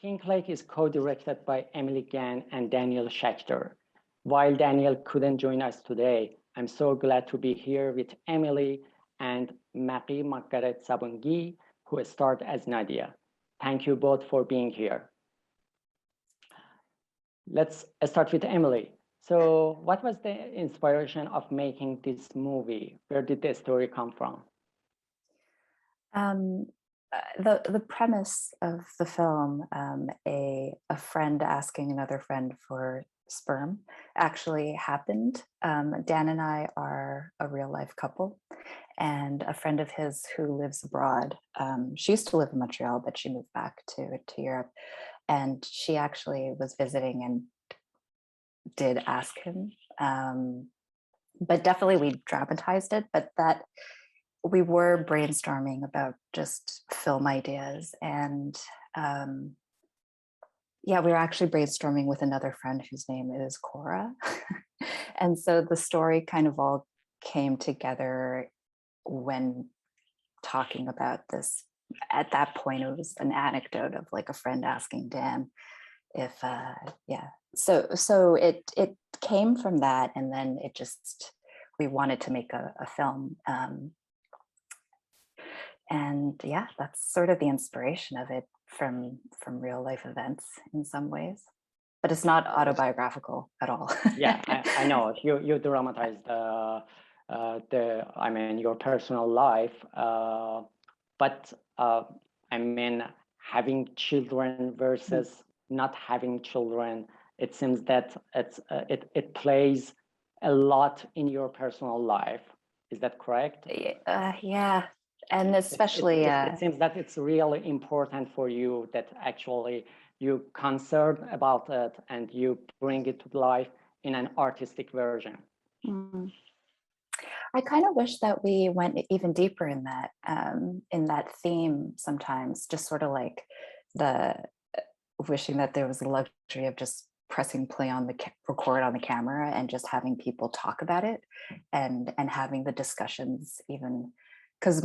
Pink Lake is co-directed by Emily Gann and Daniel Schechter. While Daniel couldn't join us today, I'm so glad to be here with Emily and Maqi Margaret Sabungi, who starred as Nadia. Thank you both for being here. Let's start with Emily. So what was the inspiration of making this movie? Where did the story come from? The premise of the film, a friend asking another friend for sperm, actually happened. Dan and I are a real life couple, and a friend of his who lives abroad. She used to live in Montreal, but she moved back to Europe, and she actually was visiting and did ask him. But definitely we dramatized it, but that we were brainstorming about just film ideas, and yeah, we were actually brainstorming with another friend whose name is Cora. And so the story kind of all came together when talking about this. At that point, it was an anecdote of like a friend asking Dan if yeah, so it came from that, and then it just, we wanted to make a film. And yeah, that's sort of the inspiration of it, from real life events in some ways, but it's not autobiographical at all. Yeah, I know you dramatized your personal life, but I mean, having children versus not having children, it seems that it plays a lot in your personal life. Is that correct? Yeah, and especially it seems that it's really important for you that actually you concerned about it and you bring it to life in an artistic version. I kind of wish that we went even deeper in that theme sometimes, just sort of like the wishing that there was the luxury of just pressing play on the record on the camera and just having people talk about it, and having the discussions, even because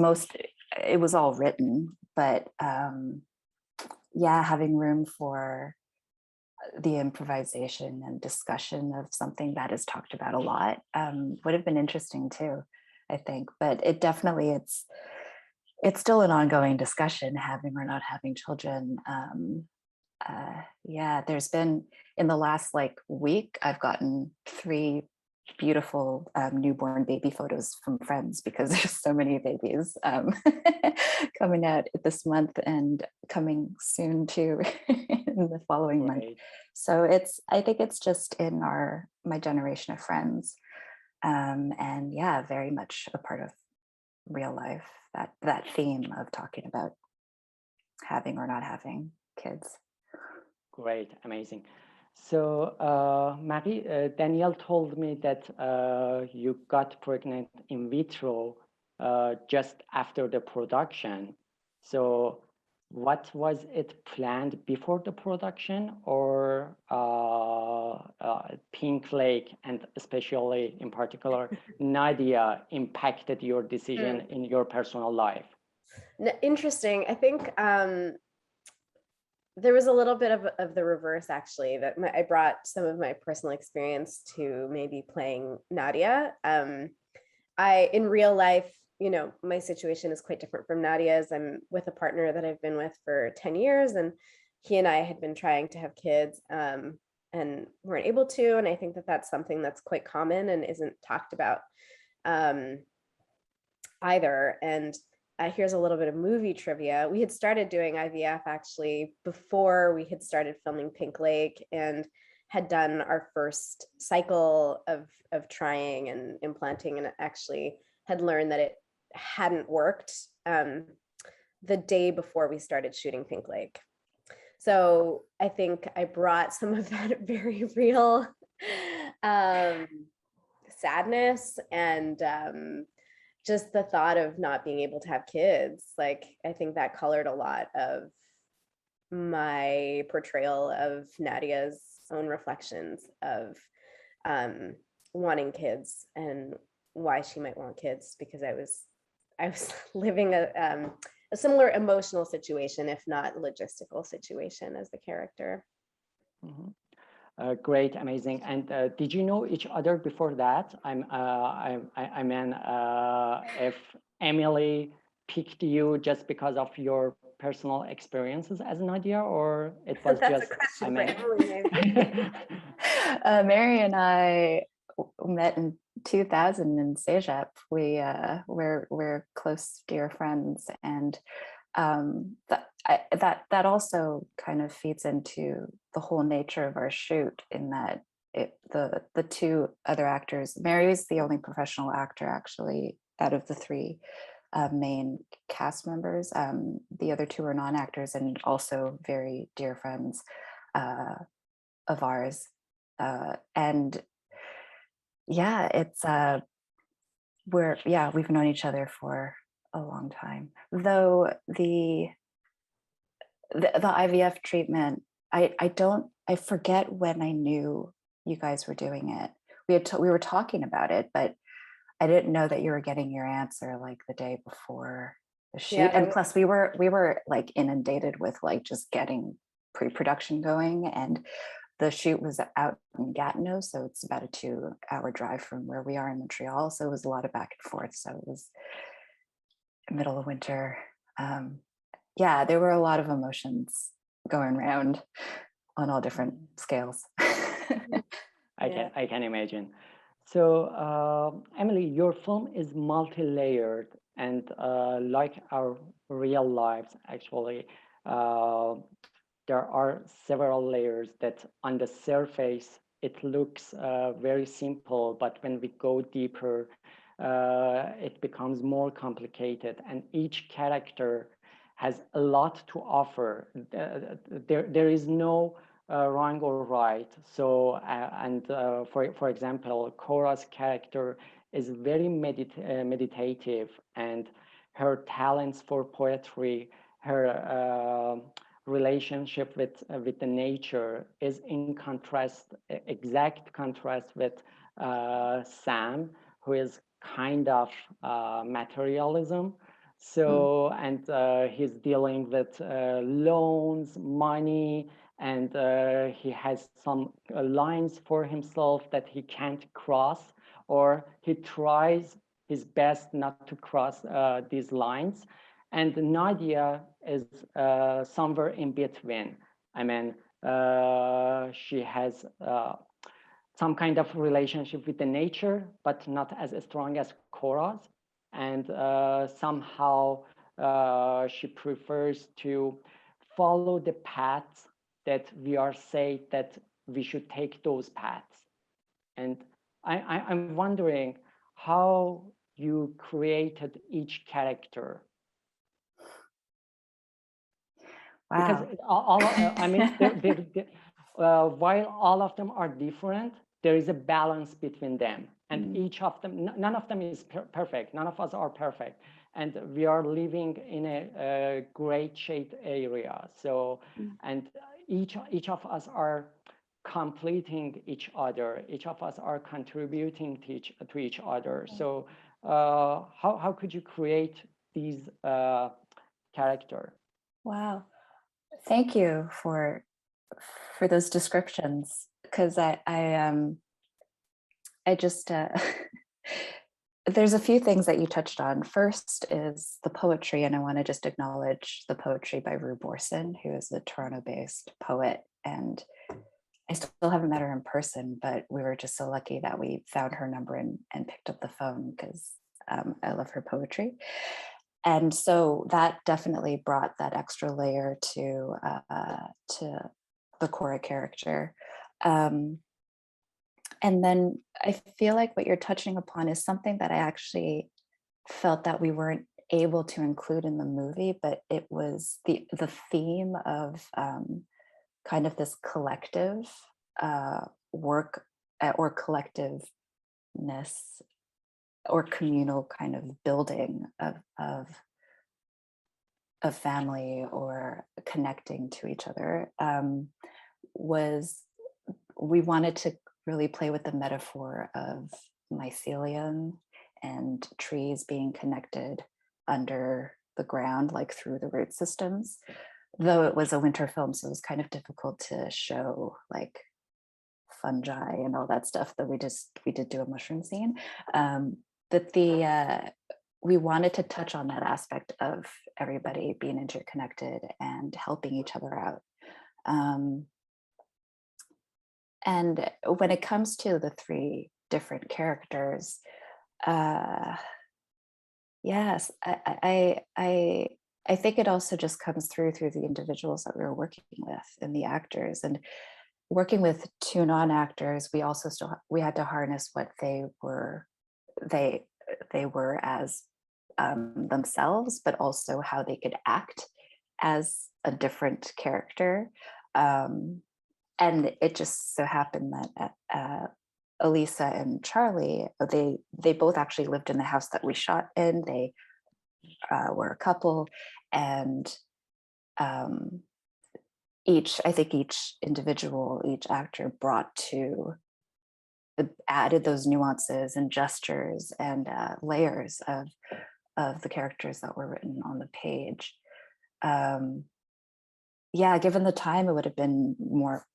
it was all written, but yeah, having room for the improvisation and discussion of something that is talked about a lot would have been interesting too, I think. But it definitely, it's still an ongoing discussion, having or not having children. Yeah, there's been, in the last like week, I've gotten 3 beautiful newborn baby photos from friends, because there's so many babies coming out this month and coming soon too in the following month. So I think it's just in my generation of friends, and yeah, very much a part of real life, that theme of talking about having or not having kids. Great, amazing. So, Marie, Danielle told me that you got pregnant in vitro just after the production. So, what was it planned before the production, or Pink Lake, and especially in particular, Nadia, impacted your decision in your personal life? Interesting. I think there was a little bit of the reverse, actually, that I brought some of my personal experience to maybe playing Nadia. In real life, my situation is quite different from Nadia's. I'm with a partner that I've been with for 10 years, and he and I had been trying to have kids and weren't able to. And I think that that's something that's quite common and isn't talked about either. And here's a little bit of movie trivia. We had started doing IVF actually before we had started filming Pink Lake, and had done our first cycle of trying and implanting, and actually had learned that it hadn't worked the day before we started shooting Pink Lake. So I think I brought some of that very real sadness and just the thought of not being able to have kids. Like, I think that colored a lot of my portrayal of Nadia's own reflections of wanting kids and why she might want kids, because I was living a a similar emotional situation, if not logistical situation as the character. Mhm. Great, amazing. And did you know each other before that? I mean, if Emily picked you just because of your personal experiences as Nadia, or it was That's just, a question I for mean, Emily, maybe. Mary and I met in 2000 in CEGEP. We're close, dear friends, and that also kind of feeds into the whole nature of our shoot, in that the two other actors, Mary is the only professional actor actually out of the three main cast members. The other two are non-actors and also very dear friends of ours. And yeah, it's we've known each other for a long time. Though the IVF treatment, I forget when I knew you guys were doing it. We were talking about it, but I didn't know that you were getting your answer like the day before the shoot. Yeah, And plus we were like inundated with like just getting pre-production going, and the shoot was out in Gatineau, so it's about a 2-hour drive from where we are in Montreal. So it was a lot of back and forth. So it was middle of winter. Yeah, there were a lot of emotions going around on all different scales. I can imagine. So, Emily, your film is multi-layered, and like our real lives, actually, uh, there are several layers that on the surface it looks very simple, but when we go deeper, it becomes more complicated, and each character has a lot to offer. There is no wrong or right. So, for example, Cora's character is very meditative, and her talents for poetry, her relationship with the nature is in contrast, exact contrast with Sam, who is kind of materialism. So, and he's dealing with loans, money, and he has some lines for himself that he can't cross, or he tries his best not to cross these lines. And Nadia is somewhere in between. I mean, she has some kind of relationship with the nature, but not as strong as Cora's. And somehow she prefers to follow the paths that we are saying that we should take those paths. And I'm wondering how you created each character. Because Wow. I mean, while all of them are different, there is a balance between them, and each of them, none of them is perfect. None of us are perfect, and we are living in a great shade area. So, and each of us are completing each other. Each of us are contributing to each other. So, how could you create these character? Wow. Thank you for those descriptions, because I just there's a few things that you touched on. First is the poetry, and I want to just acknowledge the poetry by Rue Borson, who is a Toronto-based poet, and I still haven't met her in person, but we were just so lucky that we found her number and picked up the phone, because I love her poetry. And so that definitely brought that extra layer to the Cora character. And then I feel like what you're touching upon is something that I actually felt that we weren't able to include in the movie, but it was the theme of kind of this collective work or collectiveness or communal kind of building of family or connecting to each other, was we wanted to really play with the metaphor of mycelium and trees being connected under the ground, like through the root systems. Though it was a winter film, so it was kind of difficult to show like fungi and all that stuff. That we did do a mushroom scene, but we wanted to touch on that aspect of everybody being interconnected and helping each other out. And when it comes to the three different characters, yes, I think it also just comes through the individuals that we were working with and the actors. And working with two non-actors, we had to harness what they were as themselves, but also how they could act as a different character. And it just so happened that Elisa and Charlie, they both actually lived in the house that we shot in. They were a couple, and each individual, each actor added those nuances and gestures and layers of the characters that were written on the page. Yeah, given the time, it would have been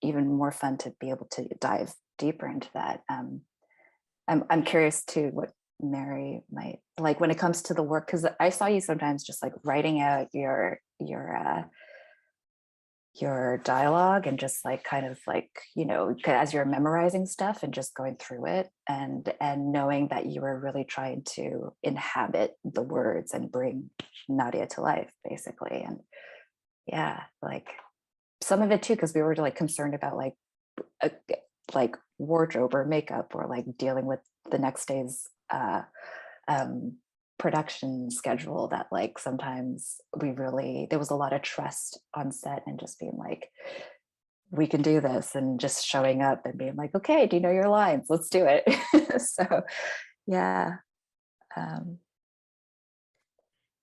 even more fun to be able to dive deeper into that. I'm curious too what Mary might like when it comes to the work, because I saw you sometimes just like writing out your dialogue and just like kind of like, you know, as you're memorizing stuff and just going through it and knowing that you were really trying to inhabit the words and bring Nadia to life, basically. And yeah, like some of it too, because we were like concerned about like wardrobe or makeup or like dealing with the next day's production schedule, that like sometimes there was a lot of trust on set and just being like, we can do this, and just showing up and being like, okay, do you know your lines? Let's do it. So yeah.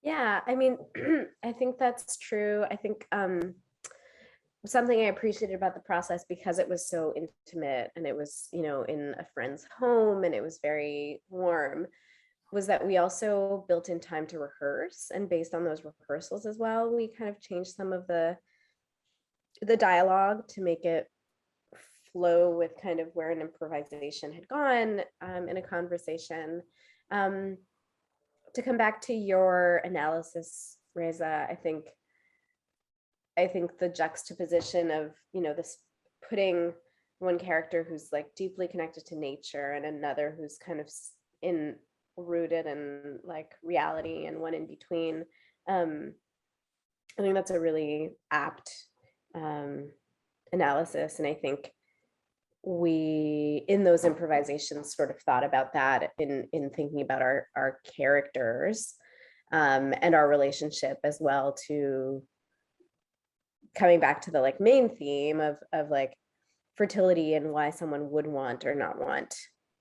Yeah, I mean, I think that's true. I think something I appreciated about the process, because it was so intimate and it was, you know, in a friend's home and it was very warm, was that we also built in time to rehearse. And based on those rehearsals as well, we kind of changed some of the dialogue to make it flow with kind of where an improvisation had gone in a conversation. To come back to your analysis, Reza, I think the juxtaposition of, you know, this putting one character who's like deeply connected to nature and another who's kind of rooted in like reality and one in between. I think that's a really apt analysis. And I think we, in those improvisations, sort of thought about that in thinking about our characters and our relationship as well, to coming back to the like main theme of like fertility and why someone would want or not want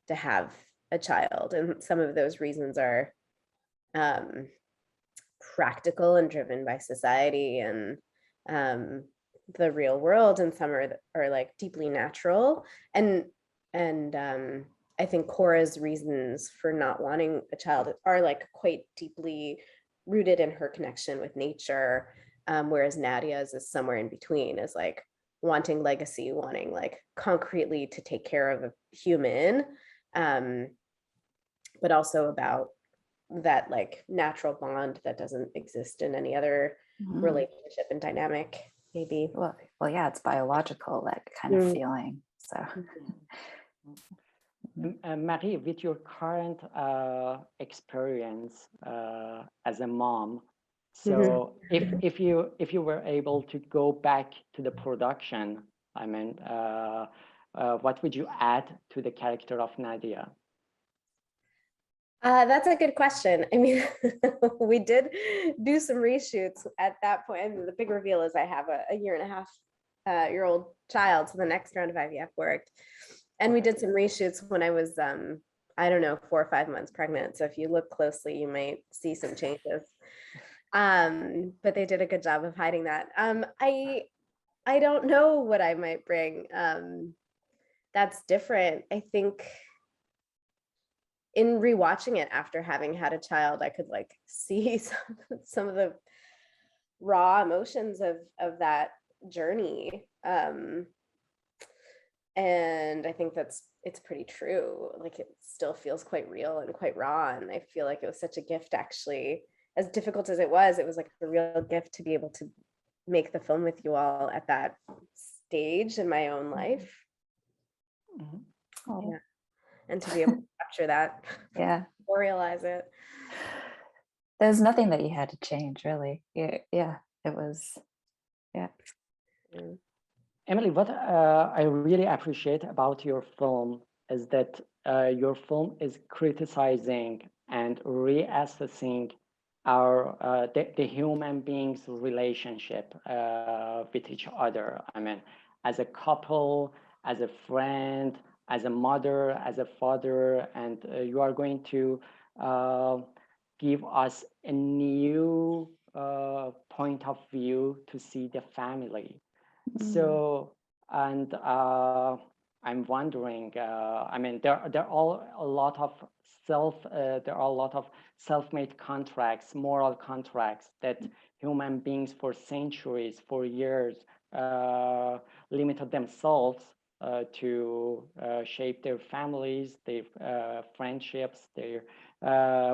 to have a child. And some of those reasons are practical and driven by society and the real world, and some are like deeply natural. And I think Cora's reasons for not wanting a child are like quite deeply rooted in her connection with nature, whereas Nadia's is somewhere in between, is like wanting legacy, wanting like concretely to take care of a human, but also about that like natural bond that doesn't exist in any other relationship and dynamic, maybe. Well, yeah, it's biological, that kind of feeling. So Marie, with your current experience as a mom, so if you were able to go back to the production, I mean, what would you add to the character of Nadia? That's a good question. I mean, we did do some reshoots at that point, and the big reveal is I have a 1.5-year-old child, so the next round of IVF worked. And we did some reshoots when I was, I don't know, 4 or 5 months pregnant. So if you look closely, you might see some changes. But they did a good job of hiding that. I don't know what I might bring. That's different. I think in rewatching it after having had a child, I could like see some of the raw emotions of that journey. And I think it's pretty true. Like it still feels quite real and quite raw. And I feel like it was such a gift, actually, as difficult as it was like a real gift to be able to make the film with you all at that stage in my own life. Mhm. Oh, Yeah. And to be able to capture that, yeah. memorialize it. There's nothing that you had to change, really. Yeah, it was, yeah. Mm. Emily, what I really appreciate about your film is that your film is criticizing and reassessing the human beings' relationship with each other. I mean, as a couple, as a friend, as a mother, as a father, and you are going to uh, give us a new point of view to see the family. So, and I'm wondering, I mean, there are all a lot of there are a lot of self-made contracts, moral contracts that human beings for centuries, for years, limited themselves to shape their families, their friendships, their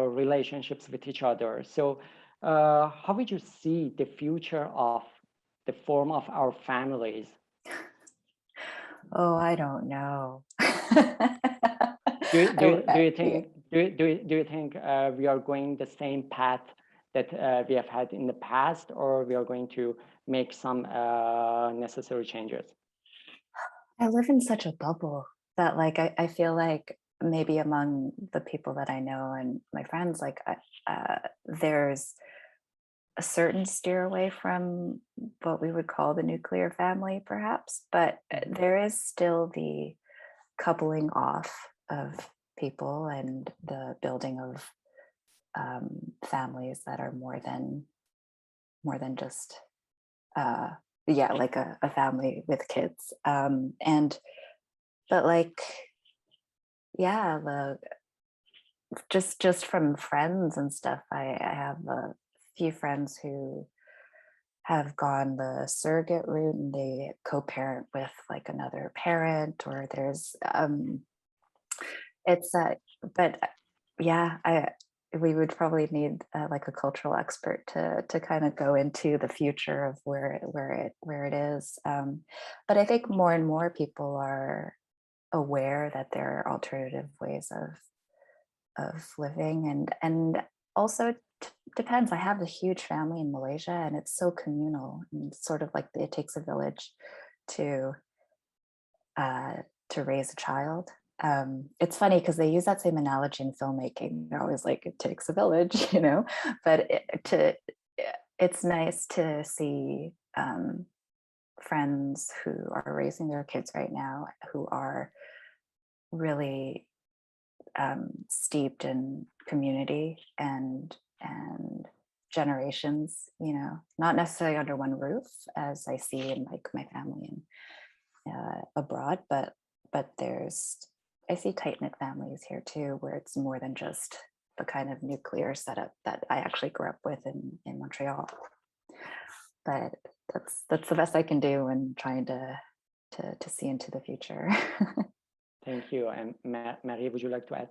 relationships with each other. So, how would you see the future of the form of our families? Oh, I don't know. Do you Yeah. think do you think we are going the same path that we have had in the past, or we are going to make some necessary changes? I live in such a bubble that like I feel like maybe among the people that I know and my friends, like there's a certain steer away from what we would call the nuclear family, perhaps, but there is still the coupling off of people and the building of families that are more than just yeah, like a family with kids. And but like yeah, the just from friends and stuff, I have a few friends who have gone the surrogate route and they co-parent with like another parent, or there's it's but yeah, I we would probably need like a cultural expert to kind of go into the future of where it is. But I think more and more people are aware that there are alternative ways of living, and also it depends. I have a huge family in Malaysia, and it's so communal, and sort of like it takes a village to uh, to raise a child. It's funny because they use that same analogy in filmmaking. They're always like, it takes a village, you know, but it's nice to see friends who are raising their kids right now who are really steeped in community and generations, you know, not necessarily under one roof as I see in like my family and abroad, but there's I see tight-knit families here too, where it's more than just the kind of nuclear setup that I actually grew up with in Montreal. But that's the best I can do in trying to see into the future. Thank you. And Marie, would you like to add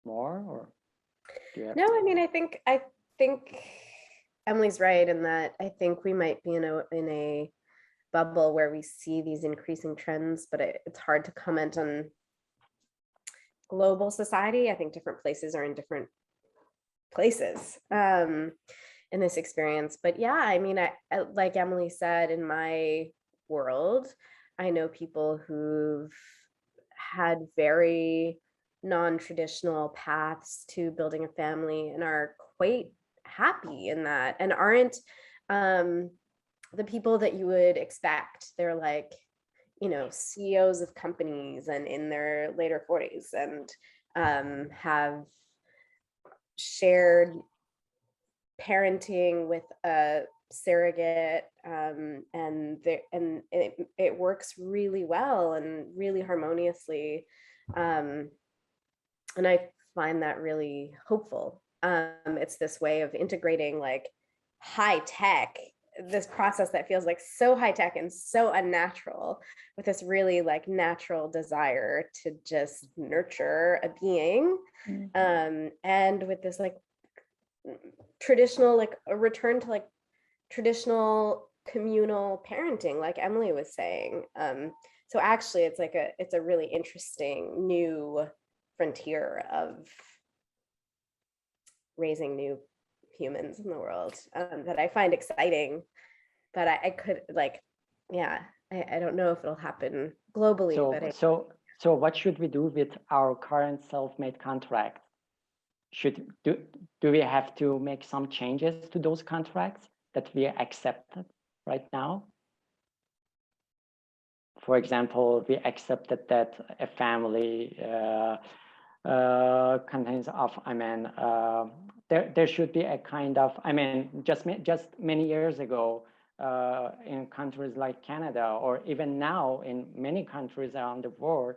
more, or do you have? No, I mean, I think Emily's right in that I think we might be in a bubble where we see these increasing trends, but it's hard to comment on global society. I think different places are in different places in this experience. But yeah, I mean, I like Emily said, in my world, I know people who've had very non-traditional paths to building a family and are quite happy in that, and aren't the people that you would expect. They're like, you know, CEOs of companies and in their later 40s, and have shared parenting with a surrogate, and it works really well and really harmoniously. And I find that really hopeful. It's this way of integrating like high tech, this process that feels like so high tech and so unnatural, with this really like natural desire to just nurture a being, and with this like traditional, like a return to like traditional communal parenting, like Emily was saying. So actually it's like it's a really interesting new frontier of raising new humans in the world, that I find exciting. But I could like, yeah, I don't know if it'll happen globally, So, but so what should we do with our current self-made contracts? Do we have to make some changes to those contracts that we accepted right now? For example, we accepted that a family contains of, there should be a kind of, just many years ago, in countries like Canada, or even now in many countries around the world,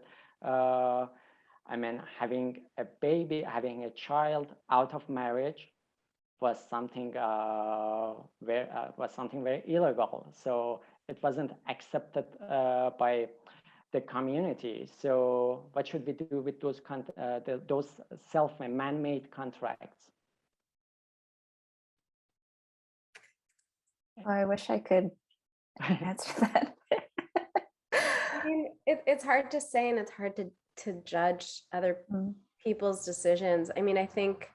having a baby, having a child out of marriage was something very illegal. So it wasn't accepted by the community. So what should we do with those those man-made contracts? Oh, I wish I could answer that. I mean, it's hard to say, and it's hard to judge other people's decisions. I mean, I think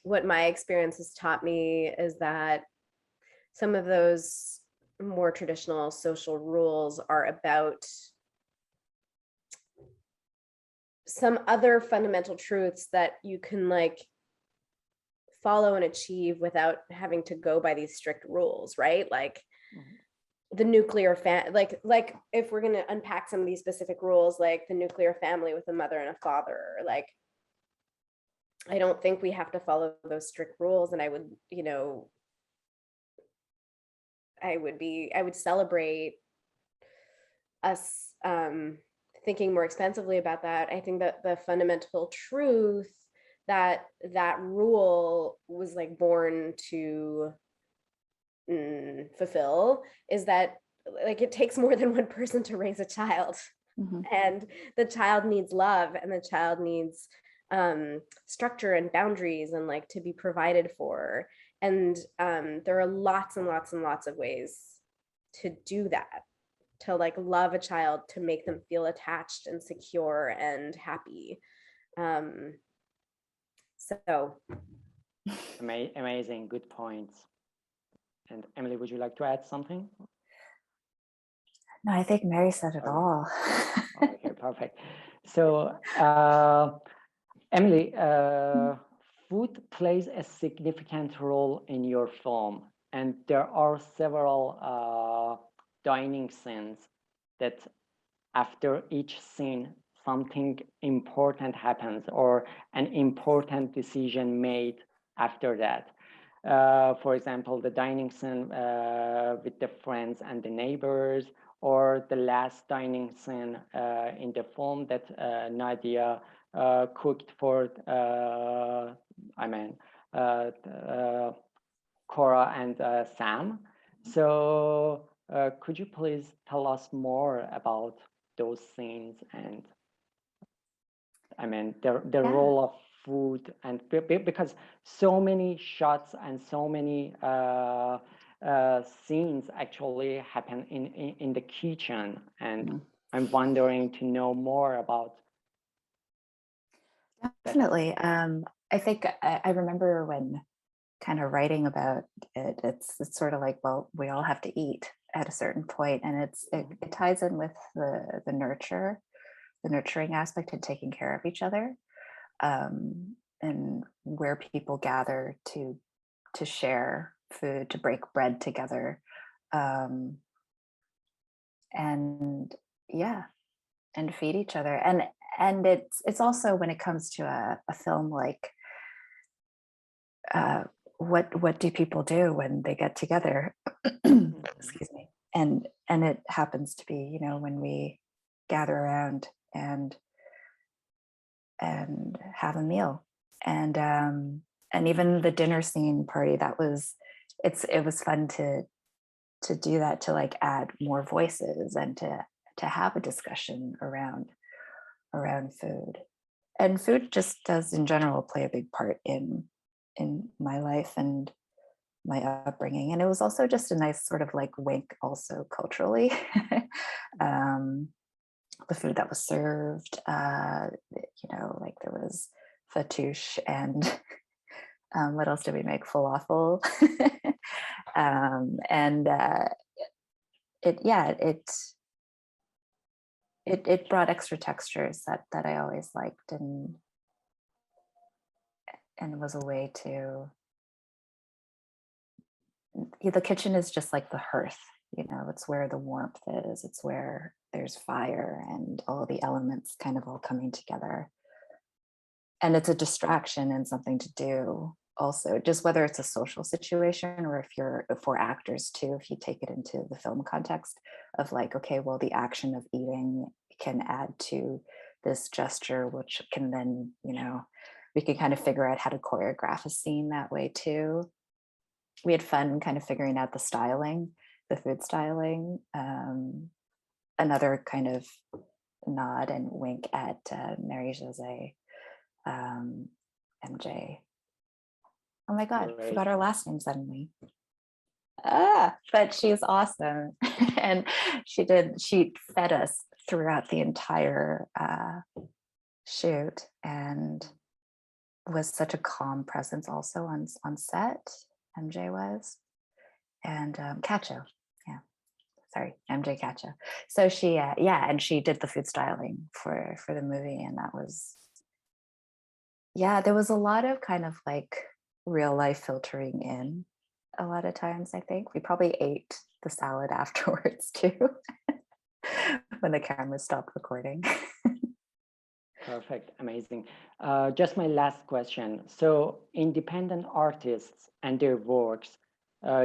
what my experience has taught me is that some of those more traditional social rules are about some other fundamental truths that you can like follow and achieve without having to go by these strict rules, right? Like the nuclear like if we're going to unpack some of these specific rules, like the nuclear family with a mother and a father, like I don't think we have to follow those strict rules. And I would, I would celebrate us thinking more extensively about that. I think that the fundamental truth that that rule was like born to fulfill is that like it takes more than one person to raise a child. And the child needs love, and the child needs structure and boundaries, and like to be provided for. And there are lots and lots and lots of ways to do that, to like love a child, to make them feel attached and secure and happy. So amazing, good points. And Emily, would you like to add something? No, I think Mary said it all. Okay, perfect. So, Emily, food plays a significant role in your film, and there are several dining scenes that after each scene, something important happens or an important decision made after that. For example, the dining scene with the friends and the neighbors, or the last dining scene in the film that Nadia cooked for, Cora and Sam. So could you please tell us more about those scenes and the role of food, and because so many shots and so many scenes actually happen in the kitchen, and I'm wondering to know more about. Definitely. I think I remember when kind of writing about it, it's sort of like, well, we all have to eat at a certain point, and it ties in with the nurturing aspect and taking care of each other, and where people gather to share food, to break bread together, and feed each other. And it's also, when it comes to a film like what do people do when they get together? Excuse me. And it happens to be, when we gather around and have a meal. And even the dinner scene party, it was fun to do that, to like add more voices and to have a discussion around food. And food just does in general play a big part in my life and my upbringing. And it was also just a nice sort of like wink also culturally. The food that was served, like there was fattoush and what else did we make? Falafel. And it brought extra textures that I always liked, and was a way to, the kitchen is just like the hearth, it's where the warmth is, it's where there's fire and all the elements kind of all coming together. And it's a distraction and something to do also, just whether it's a social situation or if for actors too, if you take it into the film context of like, okay, well, the action of eating can add to this gesture, which can then, we can kind of figure out how to choreograph a scene that way too. We had fun kind of figuring out the styling, the food styling. Another kind of nod and wink at Marie-José, MJ. Oh my God, Great. forgot her last name suddenly. But she's awesome. And she fed us throughout the entire shoot, and was such a calm presence also on set. MJ was. And Cacho, yeah, sorry, MJ Cacho. So she, and she did the food styling for the movie, and that was, there was a lot of kind of like real life filtering in a lot of times. I think we probably ate the salad afterwards too when the camera stopped recording. Perfect, amazing. Just my last question. So independent artists and their works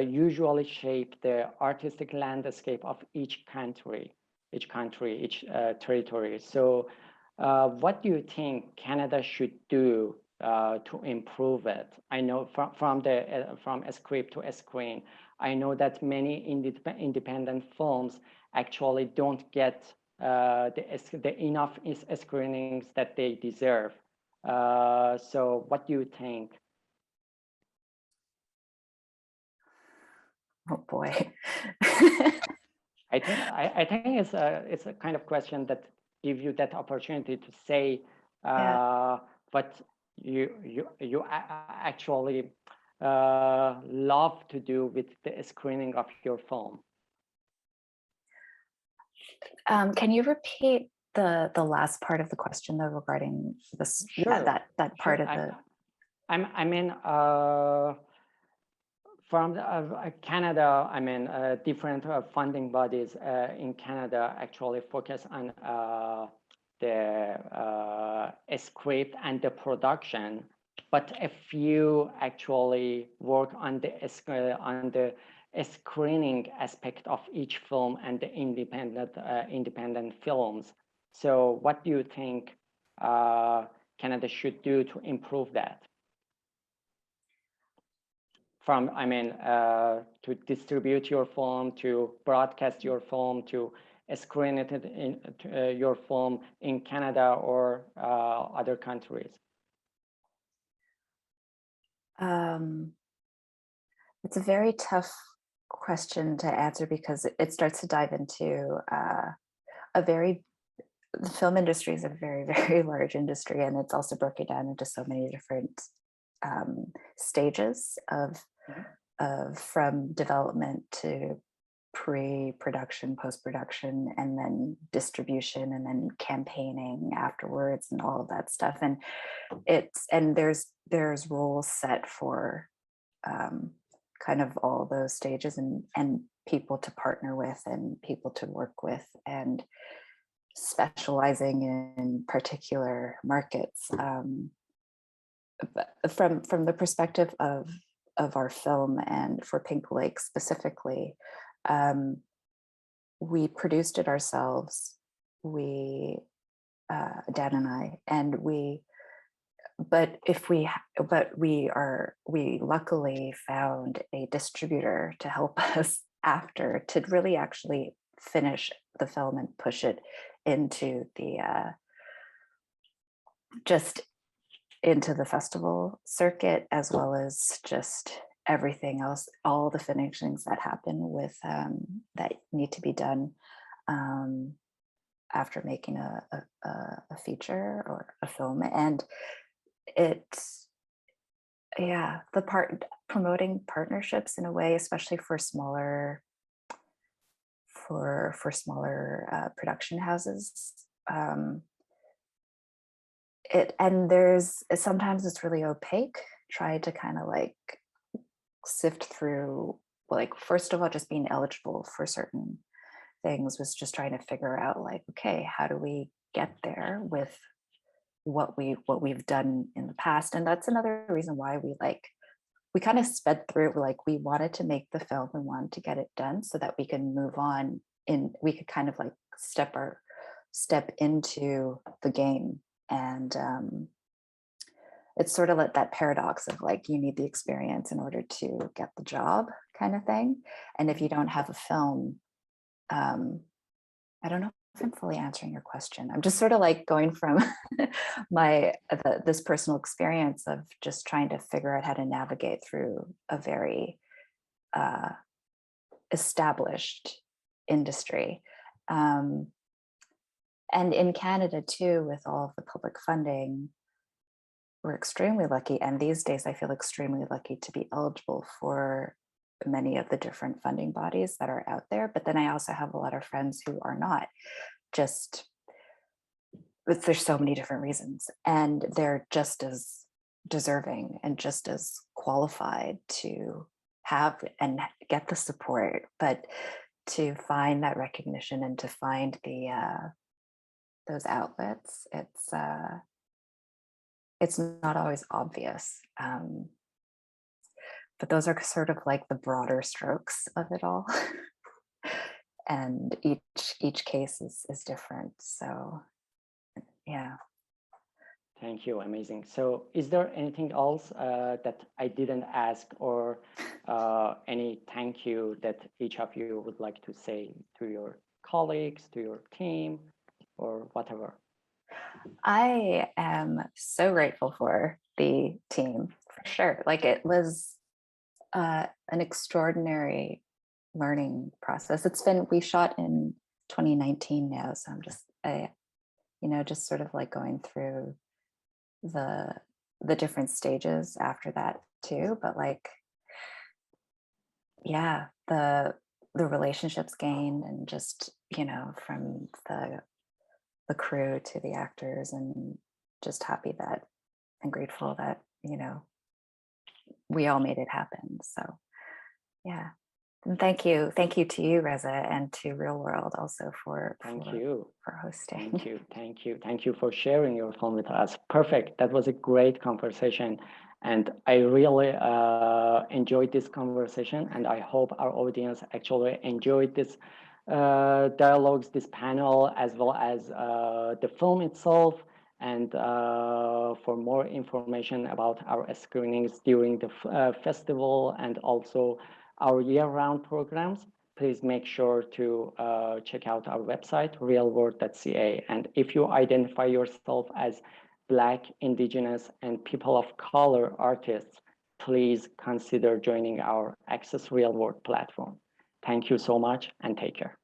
usually shape the artistic landscape of each country, each territory. So what do you think Canada should do to improve it? I know from a script to a screen, I know that many independent films actually don't get the enough screenings that they deserve. So what do you think? Oh boy. I think it's a kind of question that give you that opportunity to say what you actually love to do with the screening of your film. Can you repeat the last part of the question though, regarding this? Sure. That part of the. I mean, from Canada, I mean, different funding bodies in Canada actually focus on the script and the production, but a few actually work on the screening aspect of each film and the independent films. So what do you think Canada should do to improve that? From, I mean, to distribute your film, to broadcast your film, to screen it in your film in Canada or other countries? It's a very tough question to answer because it starts to dive into the film industry is a very, very large industry, and it's also broken down into so many different stages of from development to pre-production, post-production, and then distribution, and then campaigning afterwards, and all of that stuff. And there's rules set for kind of all those stages, and people to partner with and people to work with, and specializing in particular markets. From the perspective of our film, and for Pink Lake specifically, we produced it ourselves. Dan and I, and we but we luckily found a distributor to help us after to really actually finish the film and push it into the just into the festival circuit, as well as just everything else, all the finishings that happen with that need to be done after making a feature or a film. And it's, yeah, the part promoting partnerships in a way, especially for smaller production houses. There's sometimes it's really opaque. Try to kind of like sift through, like, first of all, just being eligible for certain things was just trying to figure out, like, okay, how do we get there with what we've done in the past? And that's another reason why we kind of sped through. Like, we wanted to make the film, we wanted to get it done so that we can move on, and we could kind of like step into the game. And it's sort of like that paradox of like, you need the experience in order to get the job kind of thing. And if you don't have a film, I don't know if I'm fully answering your question. I'm just sort of like going from this personal experience of just trying to figure out how to navigate through a very established industry. And in Canada too, with all of the public funding, we're extremely lucky. And these days I feel extremely lucky to be eligible for many of the different funding bodies that are out there. But then I also have a lot of friends who are not, just, but there's so many different reasons, and they're just as deserving and just as qualified to have and get the support. But to find that recognition and to find those outlets, it's not always obvious. But those are sort of like the broader strokes of it all. And each case is different. So yeah. Thank you, amazing. So is there anything else that I didn't ask, or any thank you that each of you would like to say to your colleagues, to your team, or whatever? I am so grateful for the team, for sure. Like, it was an extraordinary learning process. We shot in 2019 now, so I'm just, just sort of like going through the different stages after that too. But like, yeah, the relationships gained, and just, from the crew to the actors, and just happy that and grateful that, we all made it happen. So yeah. And thank you to you, Reza, and to Real World also for hosting. Thank you for sharing your film with us. Perfect. That was a great conversation, and I really enjoyed this conversation, and I hope our audience actually enjoyed this dialogues, this panel, as well as the film itself. And for more information about our screenings during the festival, and also our year-round programs, please make sure to check out our website, realworld.ca. And if you identify yourself as Black, Indigenous, and people of color artists, please consider joining our Access Real World platform. Thank you so much, and take care.